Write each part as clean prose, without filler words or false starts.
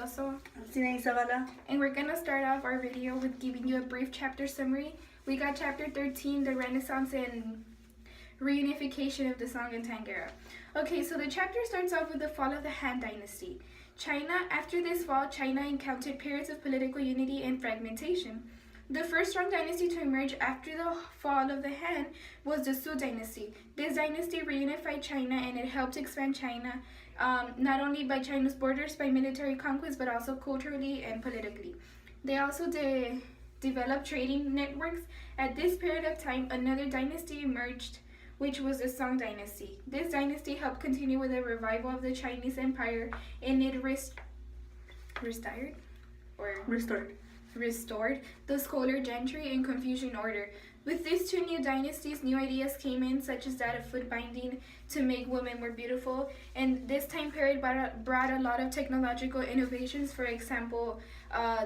Maravilloso. I'm Zavala. And we're going to start off our video with giving you a brief chapter summary. We got chapter 13, the Renaissance and reunification of the Song and Tang era. Okay, so the chapter starts off with the fall of the Han Dynasty. After this fall, China encountered periods of political unity and fragmentation. The first strong dynasty to emerge after the fall of the Han was the Sui dynasty. This dynasty reunified China and it helped expand China, not only by China's borders by military conquest, but also culturally and politically. They also developed trading networks. At this period of time, another dynasty emerged, which was the Song dynasty. This dynasty helped continue with the revival of the Chinese Empire, and it restored the scholar gentry and Confucian order. With these two new dynasties, new ideas came in, such as that of foot binding to make women more beautiful. And this time period brought a lot of technological innovations. For example,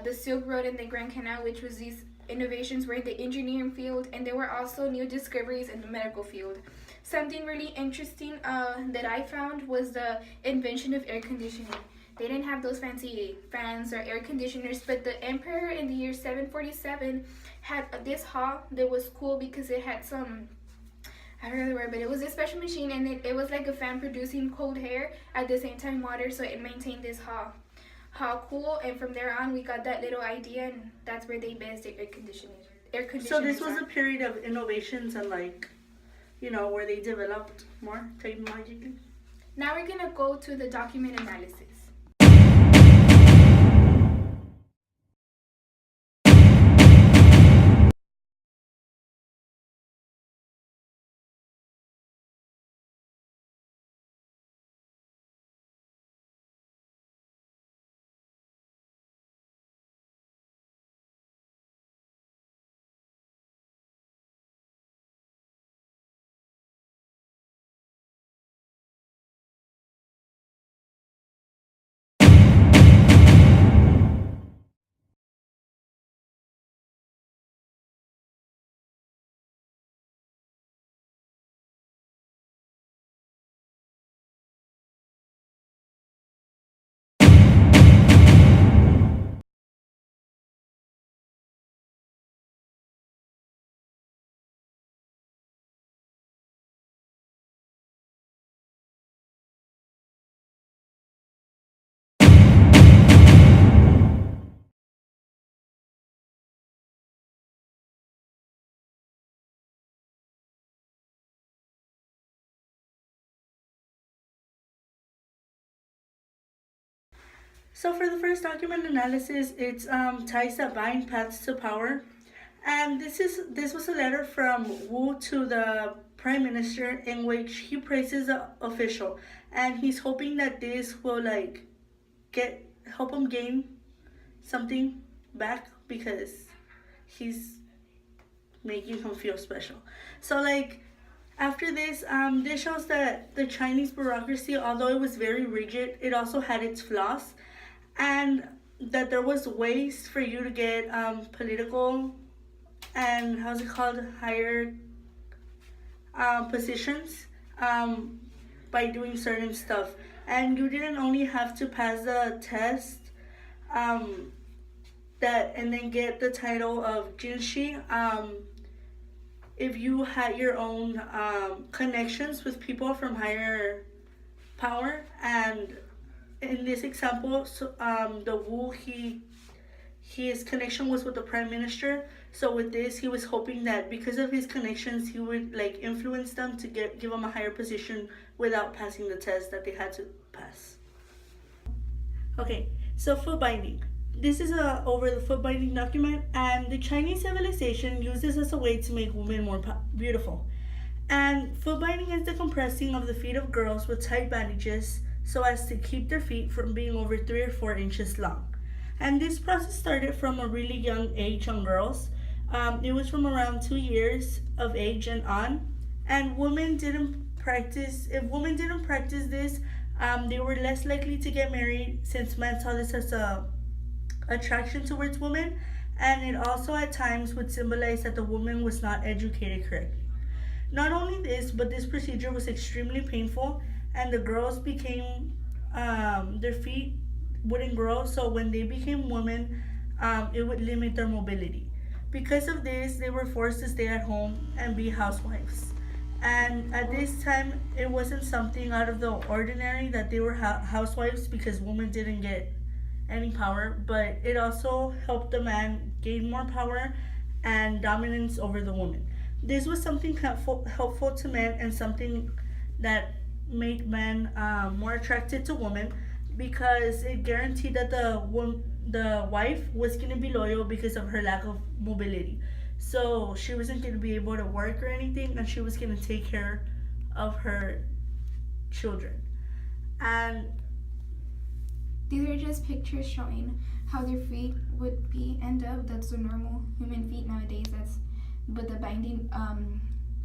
the Silk Road and the Grand Canal, which was these innovations were in the engineering field, and there were also new discoveries in the medical field. Something really interesting that I found was the invention of air conditioning. They didn't have those fancy fans or air conditioners, but the emperor in the year 747 had this hall that was cool because it had some, I don't know the word, but it was a special machine, and it was like a fan producing cold air at the same time water, so it maintained this hall. How cool. And from there on we got that little idea, and that's where they based the air conditioning. So this was a period of innovations and where they developed more technologically. Now we're gonna go to the document analysis. So for the first document analysis, it's ties that bind paths to power, and this was a letter from Wu to the prime minister in which he praises the official, and he's hoping that this will help him gain something back because he's making him feel special. So after this, this shows that the Chinese bureaucracy, although it was very rigid, it also had its flaws, and that there was ways for you to get political and higher positions by doing certain stuff, and you didn't only have to pass the test and then get the title of Jinshi. If you had your own connections with people from higher power, and in this example, the Wu, his connection was with the prime minister. So with this, he was hoping that because of his connections, he would influence them to give them a higher position without passing the test that they had to pass. Okay, so foot binding. This is over the foot binding document, and the Chinese civilization uses this as a way to make women more beautiful. And foot binding is the compressing of the feet of girls with tight bandages so as to keep their feet from being over 3 or 4 inches long. And this process started from a really young age on girls. It was from around 2 years of age and on. And if women didn't practice this, they were less likely to get married, since men saw this as a attraction towards women, and it also at times would symbolize that the woman was not educated correctly. Not only this, but this procedure was extremely painful, and the girls became their feet wouldn't grow. So when they became women, it would limit their mobility. Because of this, they were forced to stay at home and be housewives. And at this time, it wasn't something out of the ordinary that they were housewives because women didn't get any power, but it also helped the man gain more power and dominance over the woman. This was something helpful to men and something that made men more attracted to women because it guaranteed that the wife was going to be loyal because of her lack of mobility. So she wasn't going to be able to work or anything, and she was going to take care of her children. And these are just pictures showing how their feet would be end up. That's the normal human feet nowadays. That's what the binding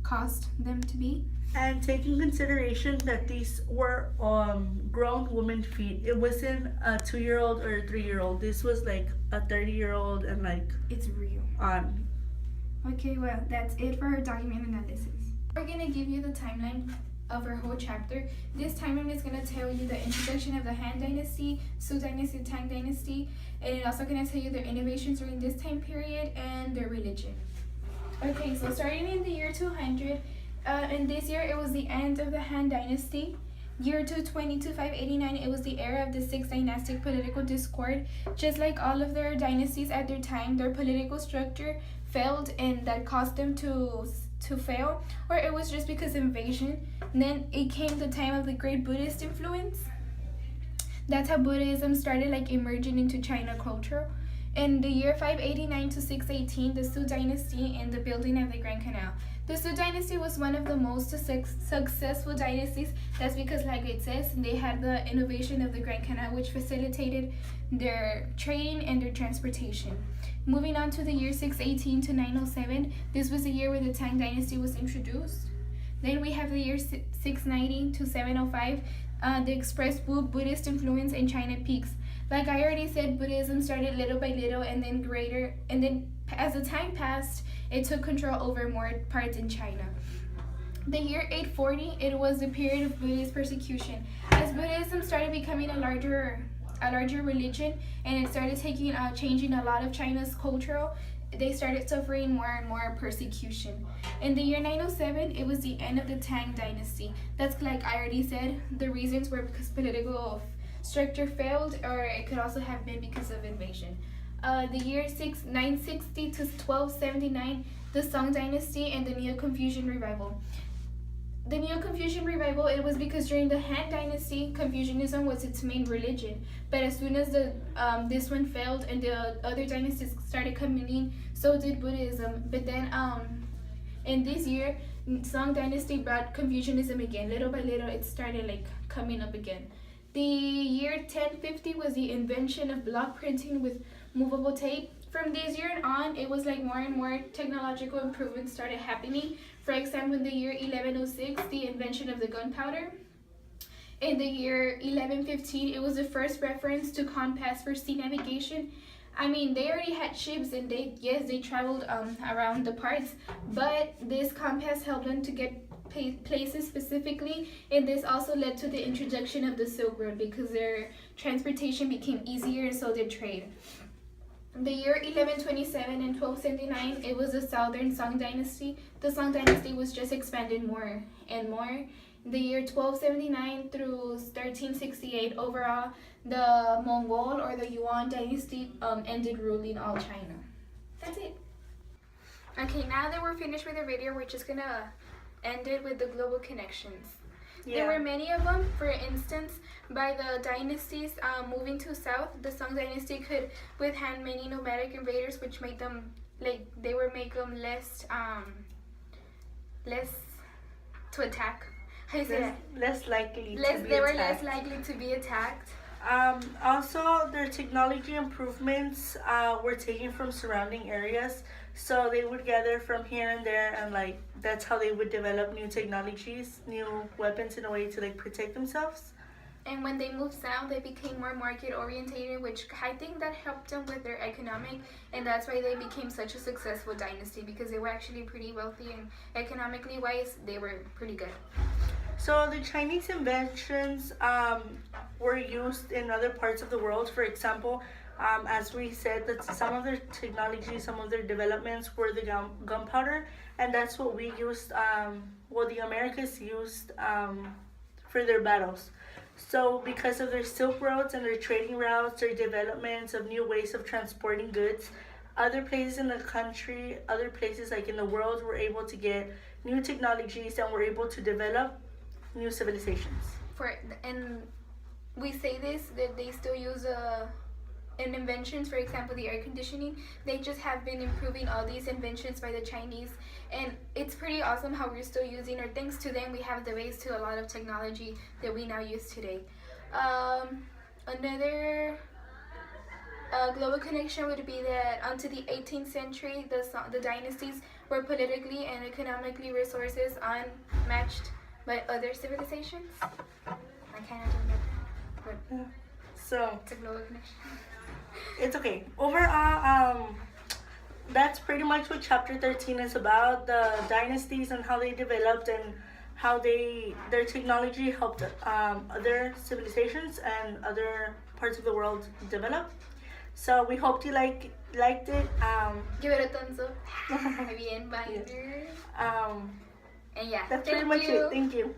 caused them to be. And taking consideration that these were grown women feet, it wasn't a 2-year-old or a 3-year-old. This was like a 30-year-old and like it's real. Okay, well that's it for our document analysis. We're gonna give you the timeline of our whole chapter. This timeline is gonna tell you the introduction of the Han Dynasty, Sui Dynasty, Tang Dynasty, and it's also gonna tell you their innovations during this time period and their religion. Okay, so starting in the year 200, in this year it was the end of the Han Dynasty. Year 220 to 589, it was the era of the Sixth Dynastic political discord. Just like all of their dynasties at their time, their political structure failed, and that caused them to fail, or it was just because of invasion. And then it came the time of the great Buddhist influence. That's how Buddhism started like emerging into China culture. In the year 589 to 618, the Sui Dynasty and the building of the Grand Canal. The Sui Dynasty was one of the most successful dynasties. That's because, like it says, they had the innovation of the Grand Canal, which facilitated their trading and their transportation. Moving on to the year 618 to 907, this was the year where the Tang Dynasty was introduced. Then we have the year 690 to 705, the express Buddhist influence in China peaks. Like I already said, Buddhism started little by little and then greater, and then as the time passed, it took control over more parts in China. The year 840, it was the period of Buddhist persecution. As Buddhism started becoming a larger religion, and it started changing a lot of China's cultural, they started suffering more and more persecution. In the year 907, it was the end of the Tang Dynasty. That's like I already said, the reasons were because political structure failed, or it could also have been because of invasion. The year 960 to 1279, the Song Dynasty and the Neo-Confucian Revival. The Neo-Confucian Revival, it was because during the Han Dynasty, Confucianism was its main religion. But as soon as this one failed and the other dynasties started coming in, so did Buddhism. But then in this year, Song Dynasty brought Confucianism again. Little by little, it started like coming up again. The year 1050 was the invention of block printing with movable tape. From this year on, it was like more and more technological improvements started happening. For example, in the year 1106, the invention of the gunpowder. In the year 1115, it was the first reference to compass for sea navigation. I mean, they already had ships and they traveled around the parts, but this compass helped them to get places specifically, and this also led to the introduction of the Silk Road because their transportation became easier, and so did trade. The year 1127 and 1279, it was the Southern Song Dynasty. The Song Dynasty was just expanded more and more. The year 1279 through 1368, overall, the Mongol or the Yuan Dynasty ended ruling all China. That's it. Okay, now that we're finished with the video, we're just gonna end it with the global connections. Yeah. There were many of them. For instance, by the dynasties moving to south, the Song Dynasty could withstand many nomadic invaders, which made them less to attack. Less likely to be attacked. They were less likely to be attacked. Also, their technology improvements were taken from surrounding areas, so they would gather from here and there, and like that's how they would develop new technologies, new weapons in a way to like protect themselves. And when they moved south, they became more market orientated, which I think that helped them with their economic, and that's why they became such a successful dynasty, because they were actually pretty wealthy and economically wise, they were pretty good. So the Chinese inventions were used in other parts of the world. For example, as we said, that some of their technology, some of their developments were the gunpowder, and that's what we used. Well, the Americas used for their battles. So, because of their silk roads and their trading routes, their developments of new ways of transporting goods, other places in the country, other places like in the world, were able to get new technologies and were able to develop new civilizations. And we say this that they still use in inventions, for example, the air conditioning. They just have been improving all these inventions by the Chinese, and it's pretty awesome how we're still using, or thanks to them, we have the base to a lot of technology that we now use today. Another global connection would be that until the 18th century, the dynasties were politically and economically resources unmatched by other civilizations. I kind of don't know that, but Yeah. So it's a global connection. it's okay. Overall, that's pretty much what chapter 13 is about: the dynasties and how they developed and how their technology helped other civilizations and other parts of the world develop. So we hope you liked it. Give it a thumbs up. Bien, bye. Yeah. And yeah, That's thank pretty much you. it. Thank you.